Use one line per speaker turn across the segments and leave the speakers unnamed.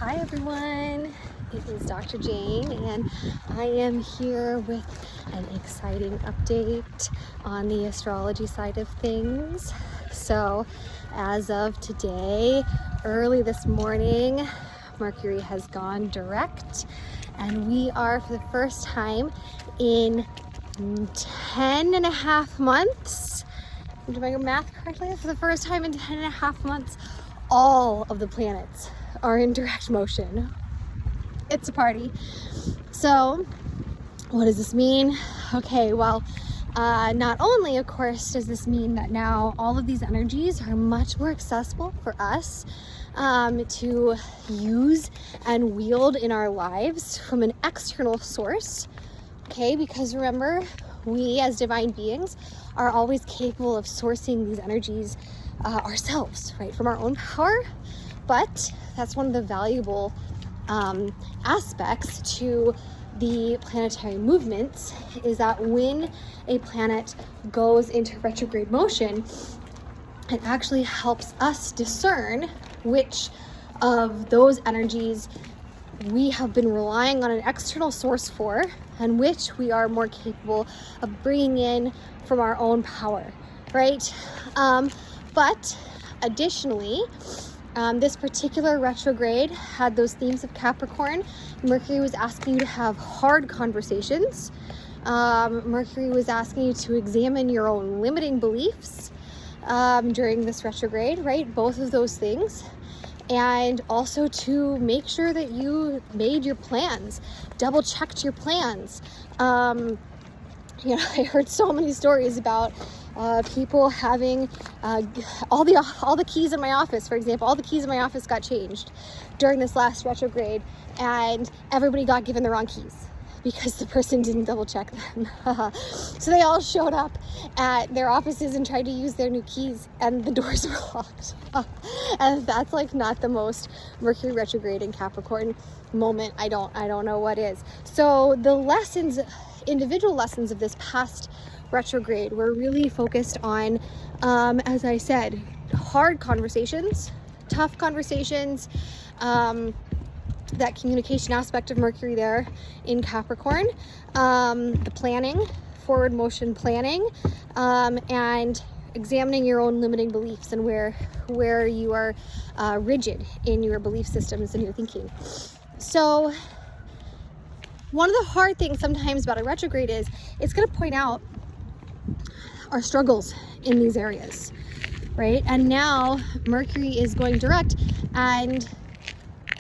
Hi everyone, it is Dr. Jane and I am here with an exciting update on the astrology side of things. So as of today, early this morning, Mercury has gone direct and we are, for the first time in 10 and a half months, am I doing math correctly? For the first time in 10 and a half months, all of the planets are in direct motion. It's a party. So what does this mean? Okay, well, not only, of course, does this mean that now all of these energies are much more accessible for us to use and wield in our lives from an external source, okay? Because remember, we as divine beings are always capable of sourcing these energies ourselves, right, from our own power. But that's one of the valuable aspects to the planetary movements, is that when a planet goes into retrograde motion, it actually helps us discern which of those energies we have been relying on an external source for and which we are more capable of bringing in from our own power, right? But additionally, this particular retrograde had those themes of Capricorn. Mercury was asking you to have hard conversations. Mercury was asking you to examine your own limiting beliefs during this retrograde, right? Both of those things. And also to make sure that you made your plans, double checked your plans. I heard so many stories about people having all the keys in my office, for example. All the keys in my office got changed during this last retrograde, and everybody got given the wrong keys because the person didn't double check them. So they all showed up at their offices and tried to use their new keys, and the doors were locked. And that's like not the most Mercury retrograde in Capricorn moment. I don't know what is. So the lessons, individual lessons of this past retrograde, were really focused on, as I said, hard conversations, tough conversations, that communication aspect of Mercury there in Capricorn, the planning, forward motion planning, and examining your own limiting beliefs and where you are rigid in your belief systems and your thinking. So one of the hard things sometimes about a retrograde is it's going to point out our struggles in these areas, right? And now Mercury is going direct, and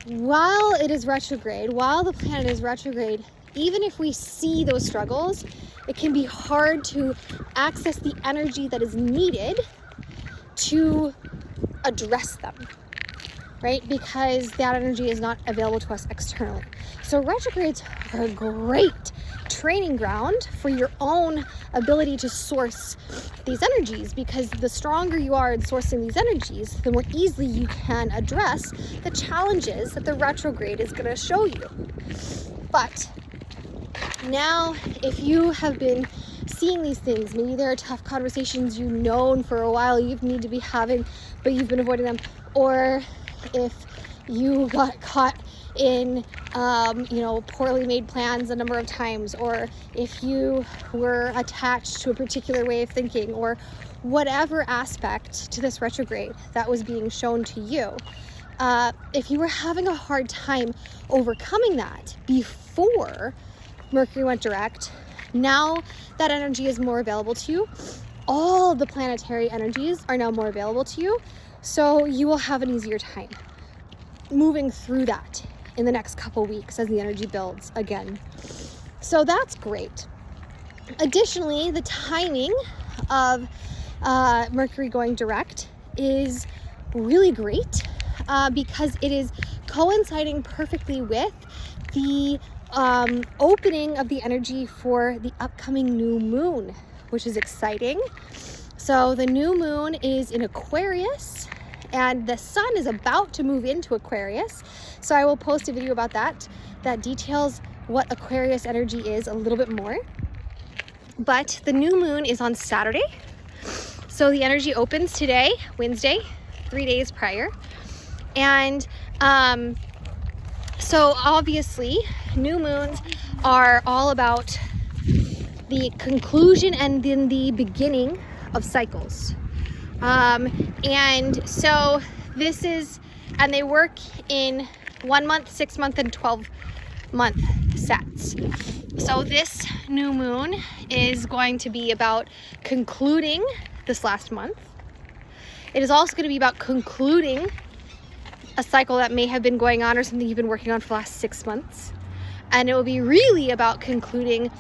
while it is retrograde, while the planet is retrograde, even if we see those struggles, it can be hard to access the energy that is needed to address them, right? Because that energy is not available to us externally. So retrogrades are a great training ground for your own ability to source these energies, because the stronger you are in sourcing these energies, the more easily you can address the challenges that the retrograde is going to show you. But now, if you have been seeing these things, maybe there are tough conversations you've known for a while you need to be having, but you've been avoiding them, or if you got caught in poorly made plans a number of times, or if you were attached to a particular way of thinking, or whatever aspect to this retrograde that was being shown to you, if you were having a hard time overcoming that before Mercury went direct, now that energy is more available to you. All the planetary energies are now more available to you, so you will have an easier time moving through that in the next couple weeks as the energy builds again. So that's great. Additionally, the timing of Mercury going direct is really great because it is coinciding perfectly with the opening of the energy for the upcoming new moon, which is exciting. So the new moon is in Aquarius, and the sun is about to move into Aquarius. So I will post a video about that details what Aquarius energy is a little bit more. But the new moon is on Saturday. So the energy opens today, Wednesday, 3 days prior. And So obviously, new moons are all about the conclusion and then the beginning of cycles. And so this is, and they work in 1 month, 6 month, and 12-month sets. So this new moon is going to be about concluding this last month. It is also going to be about concluding a cycle that may have been going on or something you've been working on for the last 6 months. And it will be really about concluding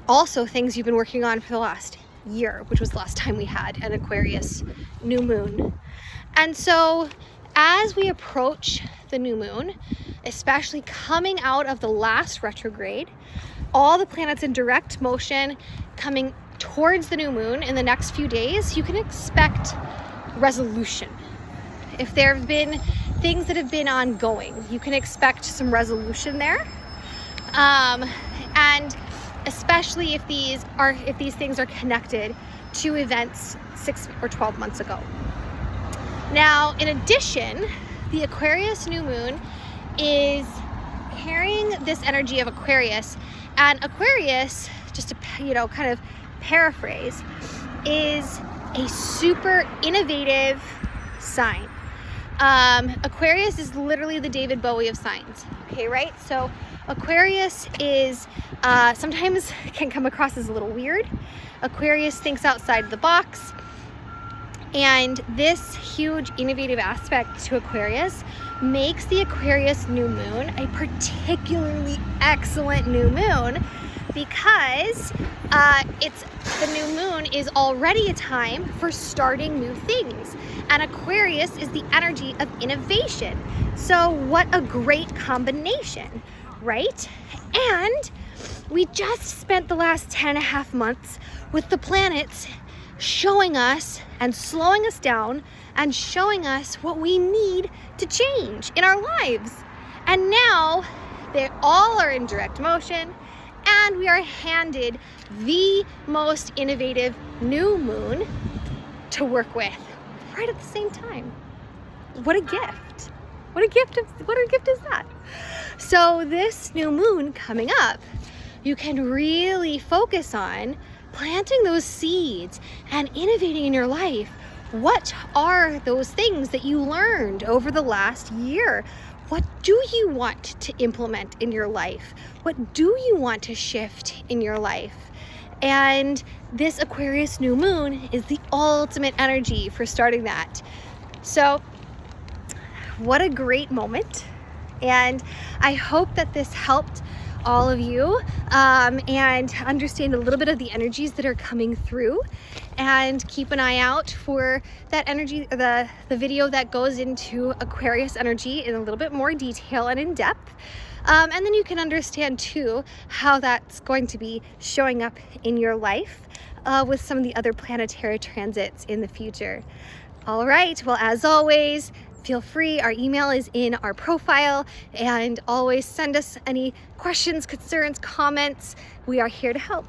also things you've been working on for the last year, which was the last time we had an Aquarius new moon. And so as we approach the new moon, especially coming out of the last retrograde, all the planets in direct motion coming towards the new moon in the next few days, you can expect resolution. If there have been things that have been ongoing, you can expect some resolution there. And especially if these things are connected to events 6 or 12 months ago. Now, in addition, the Aquarius new moon is carrying this energy of Aquarius, and Aquarius, just to kind of paraphrase, is a super innovative sign. Aquarius is literally the David Bowie of signs. Okay, right? So Aquarius is sometimes can come across as a little weird. Aquarius thinks outside the box. And this huge innovative aspect to Aquarius makes the Aquarius new moon a particularly excellent new moon, because the new moon is already a time for starting new things. And Aquarius is the energy of innovation. So what a great combination, right? And we just spent the last 10.5 months with the planets showing us and slowing us down and showing us what we need to change in our lives. And now they all are in direct motion, and we are handed the most innovative new moon to work with right at the same time. What a gift. What a gift is that? So this new moon coming up, you can really focus on planting those seeds and innovating in your life. What are those things that you learned over the last year? What do you want to implement in your life? What do you want to shift in your life? And this Aquarius new moon is the ultimate energy for starting that. So what a great moment. And I hope that this helped all of you and understand a little bit of the energies that are coming through, and keep an eye out for that energy, the video that goes into Aquarius energy in a little bit more detail and in depth. And then you can understand too how that's going to be showing up in your life with some of the other planetary transits in the future. All right, well, as always, feel free. Our email is in our profile, and always send us any questions, concerns, comments. We are here to help.